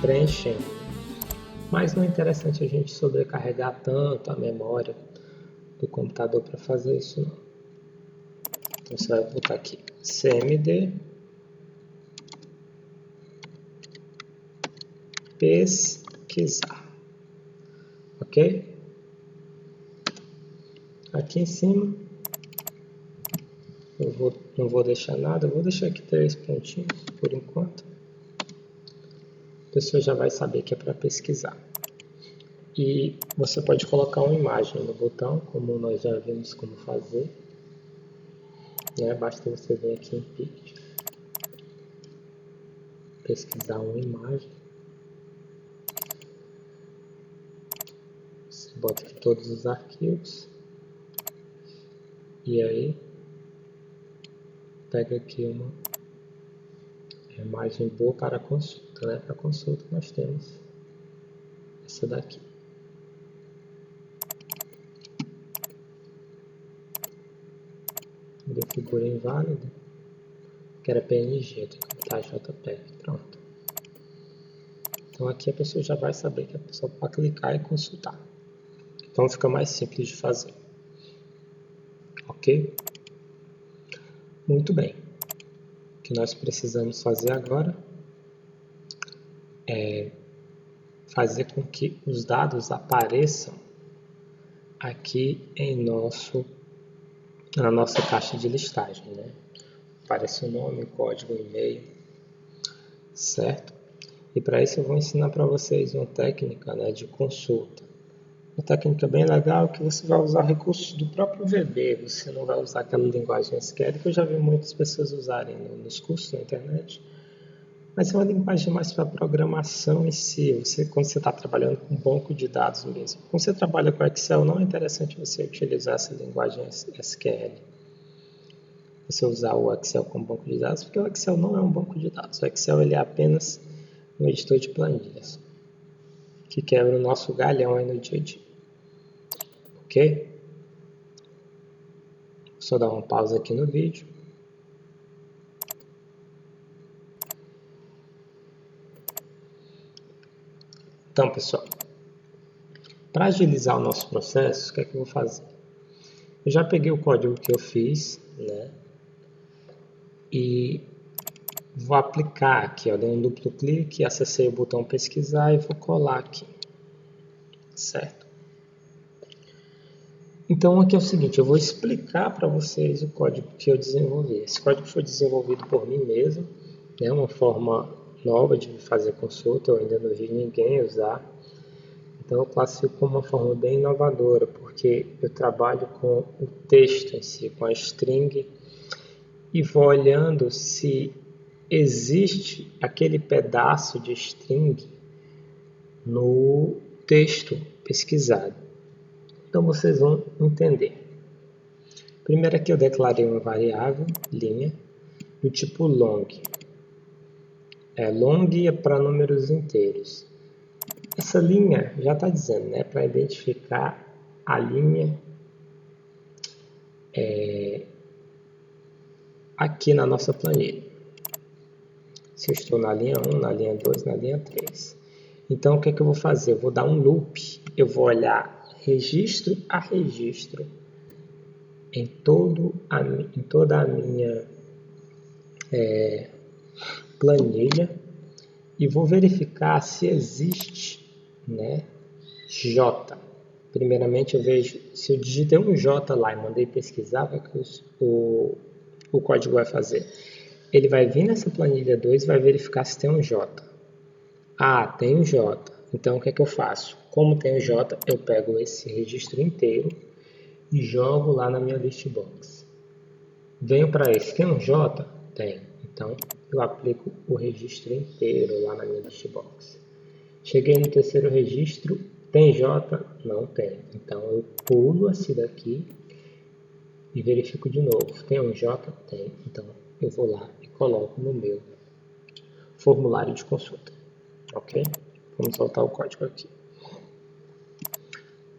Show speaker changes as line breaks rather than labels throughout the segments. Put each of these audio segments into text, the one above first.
preenchendo. Mas não é interessante a gente sobrecarregar tanto a memória do computador para fazer isso não. Então você vai botar aqui cmd pesquisar, ok? Aqui em cima eu não vou deixar nada, eu vou deixar aqui 3 pontinhos por enquanto. A pessoa já vai saber que é para pesquisar. E você pode colocar uma imagem no botão, como nós já vimos como fazer. Basta você vir aqui em Picture, pesquisar uma imagem. Você bota aqui todos os arquivos. E aí, pega aqui uma imagem boa para consulta. Para consulta nós temos essa daqui. Deu figura inválida, que era PNG, tem que botar JPEG, pronto. Então aqui a pessoa já vai saber que a pessoa pode clicar e consultar. Então fica mais simples de fazer. Ok? Muito bem. O que nós precisamos fazer agora é fazer com que os dados apareçam aqui na nossa caixa de listagem, Aparece o nome, o código, o e-mail, certo? E para isso eu vou ensinar para vocês uma técnica de consulta. Uma técnica bem legal que você vai usar recursos do próprio VB, você não vai usar aquela linguagem SQL que eu já vi muitas pessoas usarem nos cursos na internet. Mas é uma linguagem mais para programação em si, quando você está trabalhando com banco de dados mesmo. Quando você trabalha com Excel, não é interessante você utilizar essa linguagem SQL. Você usar o Excel como banco de dados, porque o Excel não é um banco de dados. O Excel ele é apenas um editor de planilhas, que quebra o nosso galhão aí no dia a dia. Ok? Vou só dar uma pausa aqui no vídeo. Então, pessoal, para agilizar o nosso processo, o que é que eu vou fazer? Eu já peguei o código que eu fiz, e vou aplicar aqui, dei um duplo clique, acessei o botão pesquisar e vou colar aqui, certo? Então aqui é o seguinte, eu vou explicar para vocês o código que eu desenvolvi. Esse código foi desenvolvido por mim mesmo, uma forma nova de fazer consulta, eu ainda não vi ninguém usar. Então eu classifico como uma forma bem inovadora, porque eu trabalho com o texto em si, com a string, e vou olhando se existe aquele pedaço de string no texto pesquisado. Então vocês vão entender. Primeiro aqui eu declarei uma variável, linha, do tipo long. Long é para números inteiros. Essa linha já está dizendo, para identificar a linha aqui na nossa planilha. Se eu estou na linha 1, na linha 2, na linha 3. Então, o que é que eu vou fazer? Eu vou dar um loop. Eu vou olhar registro a registro em toda a minha planilha e vou verificar se existe J. Primeiramente, eu vejo se eu digitei um J lá e mandei pesquisar, o que o código vai fazer? Ele vai vir nessa planilha 2 e vai verificar se tem um J. Ah, tem um J. Então, o que é que eu faço? Como tem um J, eu pego esse registro inteiro e jogo lá na minha list box. Venho para esse. Tem um J? Tem. Então, eu aplico o registro inteiro lá na minha list box. Cheguei no terceiro registro. Tem J? Não tem. Então, eu pulo esse daqui e verifico de novo. Tem um J? Tem. Então, eu vou lá e coloco no meu formulário de consulta. Ok? Vamos soltar o código aqui.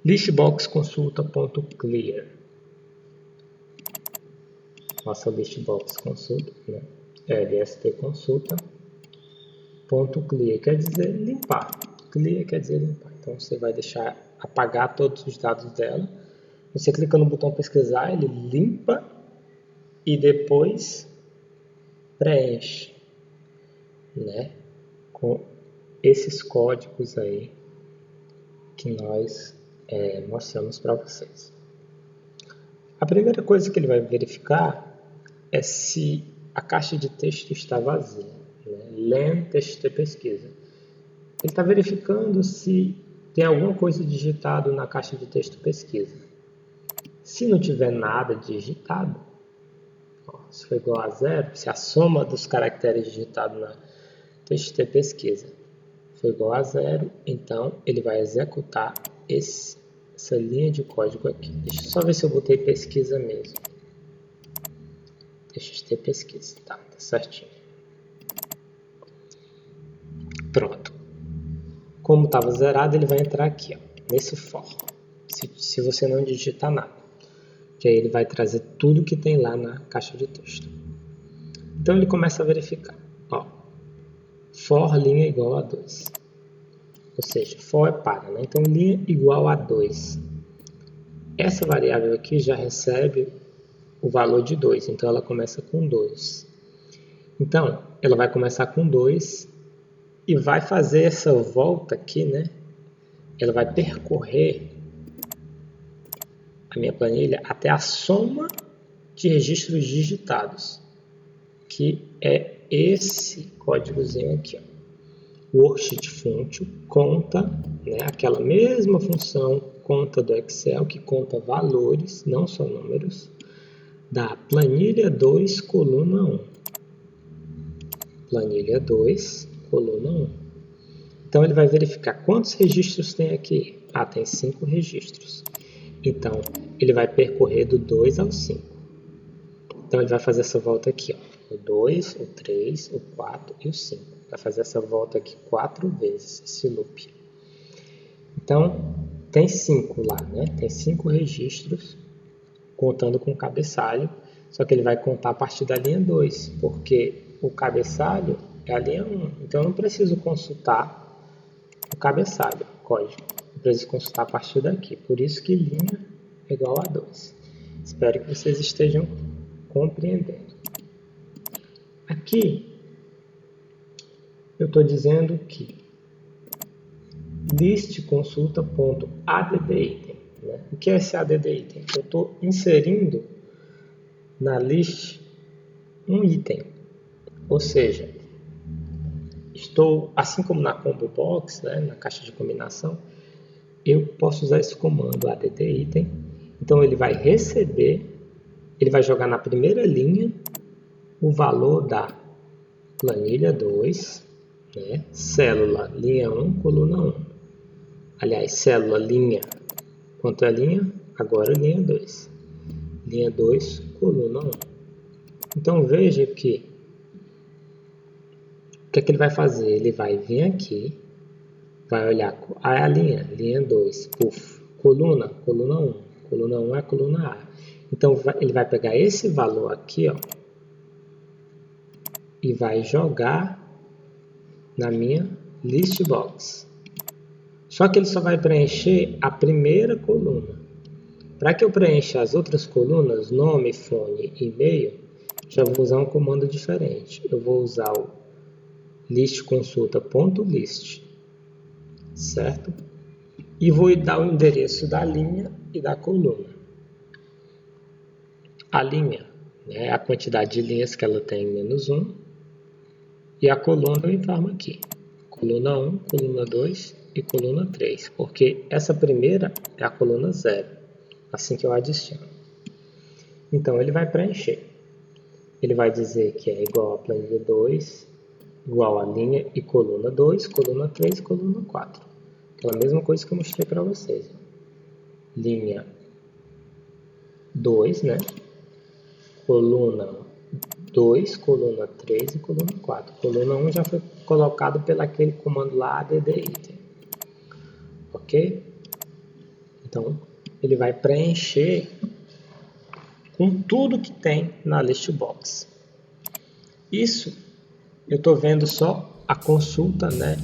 Listbox-consulta.clear. Nossa listbox consulta, lst consulta. Ponto clear quer dizer limpar. Clear quer dizer limpar. Então você vai deixar apagar todos os dados dela. Você clica no botão pesquisar, ele limpa e depois preenche, né? Com esses códigos aí que nós mostramos para vocês. A primeira coisa que ele vai verificar é se a caixa de texto está vazia, né? Len TXT pesquisa. Ele está verificando se tem alguma coisa digitado na caixa de texto pesquisa. Se não tiver nada digitado, se for igual a 0, se a soma dos caracteres digitados na TXT pesquisa for igual a 0, então ele vai executar essa linha de código aqui. Deixa eu só ver se eu botei pesquisa mesmo. TXT pesquisa, tá certinho. Pronto. Como estava zerado, ele vai entrar aqui, ó, nesse for, se você não digitar nada. Que aí ele vai trazer tudo que tem lá na caixa de texto. Então ele começa a verificar. Ó, for linha igual a 2. Ou seja, for é para, né? Então linha igual a 2. Essa variável aqui já recebe o valor de 2, então ela começa com 2. Então, ela vai começar com 2 e vai fazer essa volta aqui, né? Ela vai percorrer a minha planilha até a soma de registros digitados, que é esse códigozinho aqui, ó. Worksheet function conta, né, aquela mesma função conta do Excel que conta valores, não só números, da planilha 2, coluna 1. Planilha 2, coluna 1. Então ele vai verificar quantos registros tem aqui. Ah, tem 5 registros. Então ele vai percorrer do 2 ao 5. Então ele vai fazer essa volta aqui, ó. O 2, o 3, o 4 e o 5. Vai fazer essa volta aqui 4 vezes, esse loop. Então, tem 5 lá, né? Tem 5 registros, contando com o cabeçalho. Só que ele vai contar a partir da linha 2, porque o cabeçalho é a linha 1. Então, eu não preciso consultar o cabeçalho, o código. Eu preciso consultar a partir daqui. Por isso que linha é igual a 2. Espero que vocês estejam compreendendo. Aqui, eu estou dizendo que list consulta.add_item. Né? O que é esse add_item? Eu estou inserindo na list um item. Ou seja, estou, assim como na combo box, né, na caixa de combinação, eu posso usar esse comando add_item. Então ele vai receber, ele vai jogar na primeira linha o valor da planilha 2, né? Célula linha 1, coluna 1. Aliás, célula linha, quanto é a linha? Agora linha 2. Linha 2, coluna 1. Então veja que o que é que ele vai fazer? Ele vai vir aqui, vai olhar a linha 2, puff, coluna 1. Coluna 1 é a coluna A. Então ele vai pegar esse valor aqui, ó, e vai jogar na minha list box. Só que ele só vai preencher a primeira coluna. Para que eu preencha as outras colunas, nome, fone e e-mail, já vou usar um comando diferente. Eu vou usar o list consulta.list, certo? E vou dar o endereço da linha e da coluna. A linha, né, a quantidade de linhas que ela tem, -1. E a coluna eu informo aqui. Coluna 1, coluna 2 e coluna 3. Porque essa primeira é a coluna 0. Assim que eu adiciono. Então ele vai preencher. Ele vai dizer que é igual a planilha 2, igual a linha e coluna 2, coluna 3 e coluna 4. Aquela mesma coisa que eu mostrei para vocês. Linha 2, né? Coluna 2, coluna 3 e coluna 4. Coluna 1 já foi colocado pelo aquele comando lá, add_item. Ok? Então, ele vai preencher com tudo que tem na list box. Isso eu estou vendo só a consulta, né,